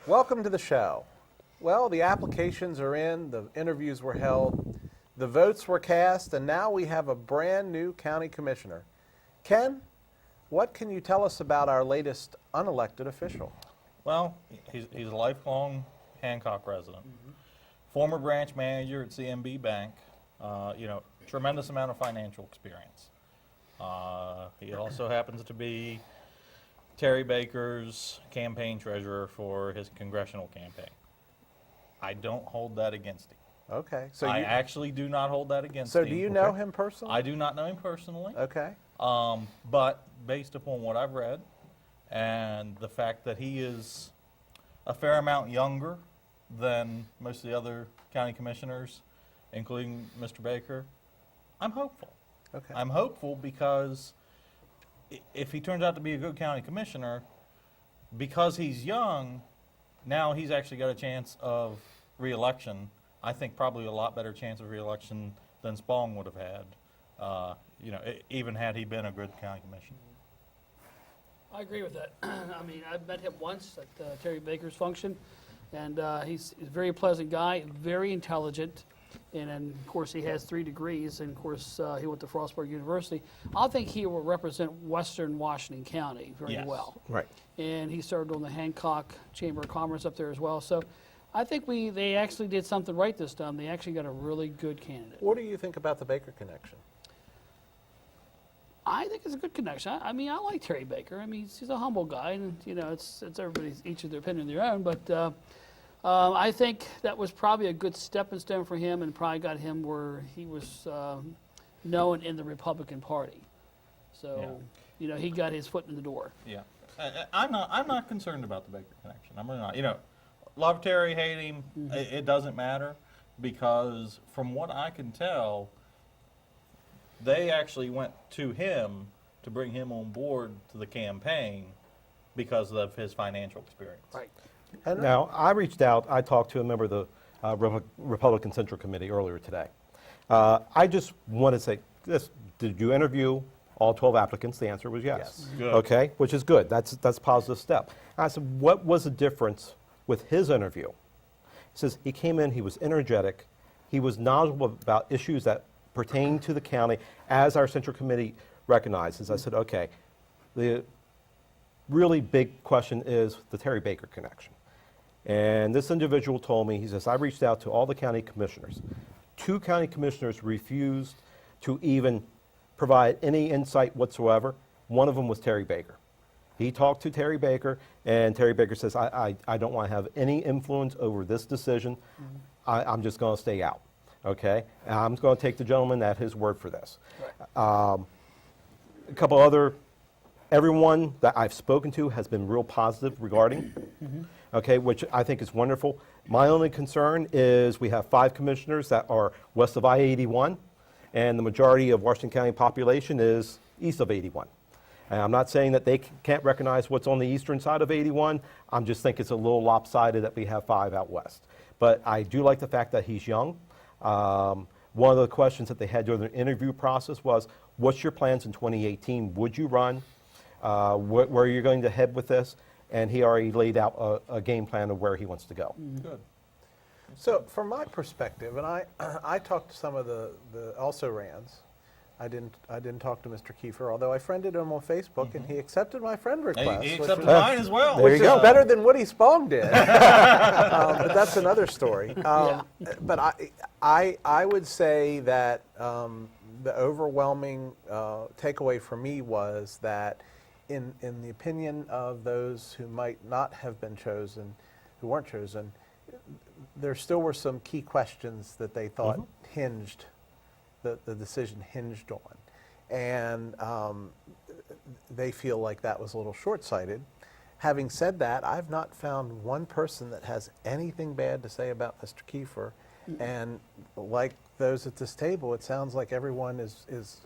Welcome to the show. Well, the applications are in, the interviews were held, the votes were cast, and now we have a brand new county commissioner. Ken, what can you tell us about our latest unelected official? Well, he's a lifelong Hancock resident. Former branch manager at CMB Bank. Tremendous amount of financial experience. He also happens to be Terry Baker's campaign treasurer for his congressional campaign. I don't hold that against him. Okay. I actually do not hold that against him. So do you know him personally? I do not know him personally. Okay. But based upon what I've read and the fact that he is a fair amount younger than most of the other county commissioners, including Mr. Baker, I'm hopeful. Okay. I'm hopeful because if he turns out to be a good county commissioner, because he's young, now he's actually got a chance of re-election. I think probably a lot better chance of re-election than Spong would have had, even had he been a good county commissioner. I agree with that. I mean, I've met him once at Terry Baker's function, and he's a very pleasant guy, very intelligent, and then, of course, he has 3 degrees, and, of course, he went to Frostburg University. I think he will represent Western Washington County very well. Right. And he served on the Hancock Chamber of Commerce up there as well. So I think they actually did something right this time. They actually got a really good candidate. What do you think about the Baker connection? I think it's a good connection. I mean, I like Terry Baker. I mean, he's a humble guy, and it's everybody's each of their opinion their own. But I think that was probably a good stepping stone for him, and probably got him where he was known in the Republican Party. So, he got his foot in the door. Yeah, I'm not concerned about the Baker connection. I'm really not. Love Terry, hate him. It doesn't matter because from what I can tell, they actually went to him to bring him on board to the campaign because of his financial experience. Right. Now, I reached out, I talked to a member of the Republican Central Committee earlier today. I just want to say this, did you interview all 12 applicants? The answer was yes. Good. Okay, which is good. That's a positive step. And I said, what was the difference with his interview? He says he came in, he was energetic, he was knowledgeable about issues that pertain to the county as our Central Committee recognizes. I said, okay, the really big question is the Terry Baker connection. And this individual told me, he says, I reached out to all the county commissioners. 2 county commissioners refused to even provide any insight whatsoever. One of them was Terry Baker. He talked to Terry Baker, and Terry Baker says, I don't want to have any influence over this decision. I'm just going to stay out. Okay? And I'm going to take the gentleman at his word for this. Right. A couple other, everyone that I've spoken to has been real positive regarding, okay, which I think is wonderful. My only concern is we have 5 commissioners that are west of I-81, and the majority of Washington County population is east of 81. And I'm not saying that they can't recognize what's on the eastern side of 81. I'm just think it's a little lopsided that we have 5 out west. But I do like the fact that he's young. One of the questions that they had during the interview process was, what's your plans in 2018? Would you run? Where are you going to head with this? And he already laid out a game plan of where he wants to go. Good. So from my perspective, and I talked to some of the also-rans. I didn't talk to Mr. Kiefer, although I friended him on Facebook, and he accepted my friend request. He which accepted was- mine as well. There you which go. is better than Woody Spong did. But that's another story. But I would say that the overwhelming takeaway for me was that in the opinion of those who might not have been chosen, who weren't chosen, there still were some key questions that they thought hinged, the decision hinged on. And they feel like that was a little short-sighted. Having said that, I've not found one person that has anything bad to say about Mr. Kiefer. And like those at this table, it sounds like everyone is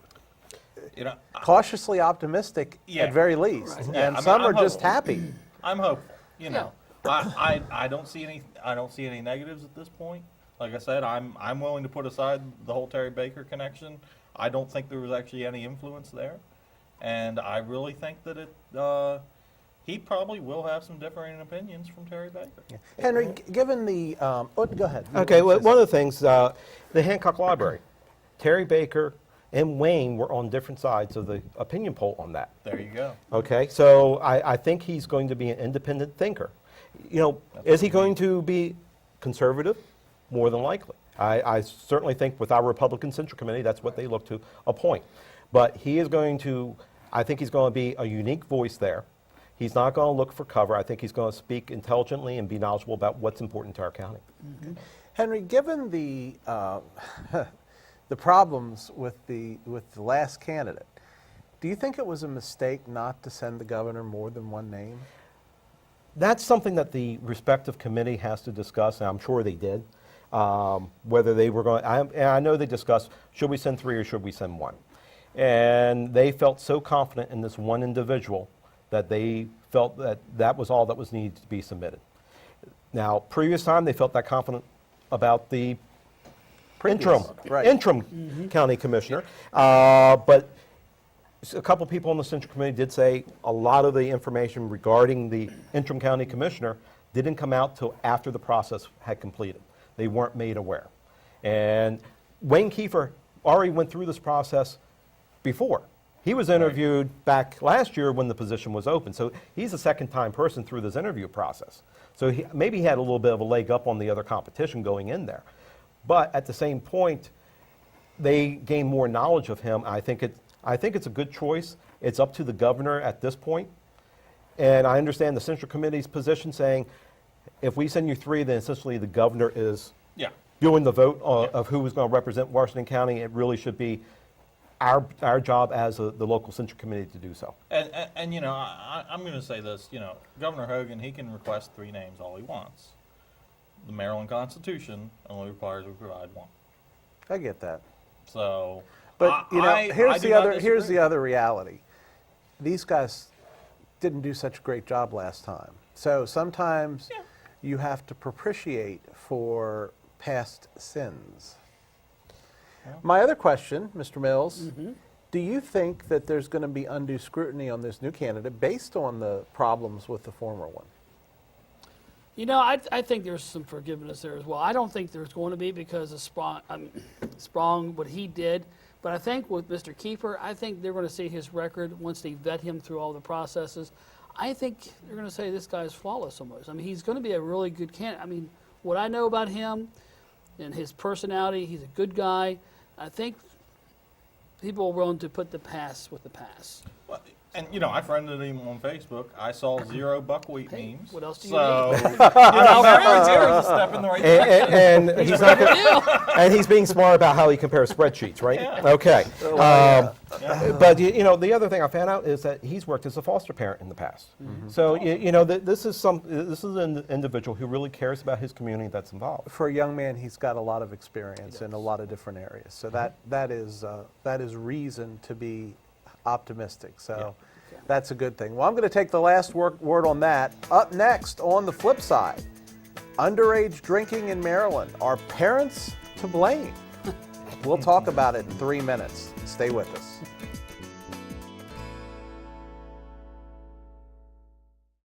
cautiously optimistic at very least. Right. And I'm some are just hopeful. happy. I'm hopeful. I don't see any negatives at this point. Like I said, I'm willing to put aside the whole Terry Baker connection. I don't think there was actually any influence there, and I really think that he probably will have some differing opinions from Terry Baker. Henry, given the, go ahead. Okay, well, one of the things, the Hancock Library, Terry Baker and Wayne were on different sides of the opinion poll on that. There you go. Okay, so I think he's going to be an independent thinker. You know, is he going to be conservative? More than likely. I certainly think with our Republican Central Committee, that's what they look to appoint. But he is going to, I think he's going to be a unique voice there. He's not going to look for cover. I think he's going to speak intelligently and be knowledgeable about what's important to our county. Henry, given the the problems with the last candidate, do you think it was a mistake not to send the governor more than one name? That's something that the respective committee has to discuss, and I'm sure they did. Whether they were going, and I know they discussed, should we send 3 or should we send 1? And they felt so confident in this one individual that they felt that that was all that was needed to be submitted. Now, previous time, they felt that confident about the interim county commissioner. But a couple people on the Central Committee did say a lot of the information regarding the interim county commissioner didn't come out till after the process had completed. They weren't made aware. And Wayne Kiefer already went through this process before. He was interviewed back last year when the position was open. So he's a second-time person through this interview process. So maybe he had a little bit of a leg up on the other competition going in there. But at the same point, they gained more knowledge of him. I think it's a good choice. It's up to the governor at this point. And I understand the Central Committee's position saying, if we send you 3, then essentially the governor is doing the vote of who is going to represent Washington County. It really should be our job as the local Central Committee to do so. And you know, I'm going to say this, you know, Governor Hogan, he can request 3 names all he wants. The Maryland Constitution only requires we provide 1. I get that. So, but you know, here's here's the other reality. These guys didn't do such a great job last time. So sometimes you have to propitiate for past sins. My other question, Mr. Mills, do you think that there's going to be undue scrutiny on this new candidate based on the problems with the former one? You know, I think there's some forgiveness there as well. I don't think there's going to be because of Sprong, what he did. But I think with Mr. Kiefer, I think they're going to see his record once they vet him through all the processes. I think they're going to say this guy's flawless almost. I mean, he's going to be a really good candidate. I mean, what I know about him and his personality, he's a good guy. I think people are willing to put the past with the past. Well, and you know, I friended him on Facebook. I saw 0 buckwheat memes. What else do you so, need? you know, there's a step in the right direction. And he's not and he's being smart about how he compares spreadsheets, right? Okay. But you know, the other thing I found out is that he's worked as a foster parent in the past. So you know, this is an individual who really cares about his community that's involved. For a young man, he's got a lot of experience in a lot of different areas. So that is reason to be optimistic. So that's a good thing. Well, I'm going to take the last word on that. Up next on the flip side, underage drinking in Maryland. Are parents to blame? We'll talk about it in 3 minutes. Stay with us.